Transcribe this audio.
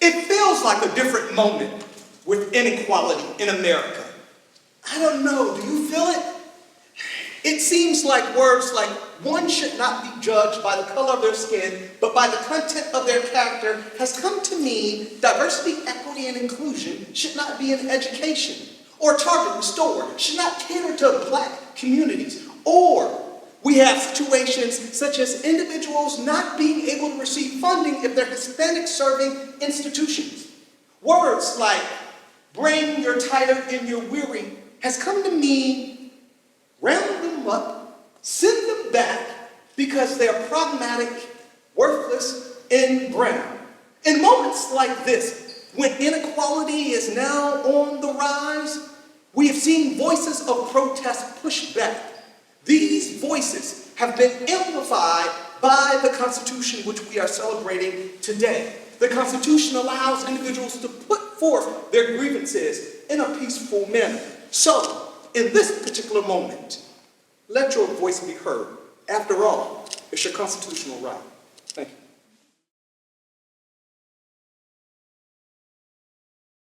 It feels like a different moment with inequality in America. I don't know, do you feel it? It seems like words like one should not be judged by the color of their skin, but by the content of their character has come to mean diversity, equity, and inclusion should not be in education, or target the store, should not cater to Black communities, or we have situations such as individuals not being able to receive funding if they're Hispanic serving institutions. Words like bring your tired and your weary has come to mean round them up, send them back because they're problematic, worthless, and brown. In moments like this, when inequality is now on the rise, we have seen voices of protest push back. These voices have been amplified by the Constitution which we are celebrating today. The Constitution allows individuals to put forth their grievances in a peaceful manner. So, in this particular moment, let your voice be heard. After all, it's your constitutional right. Thank you.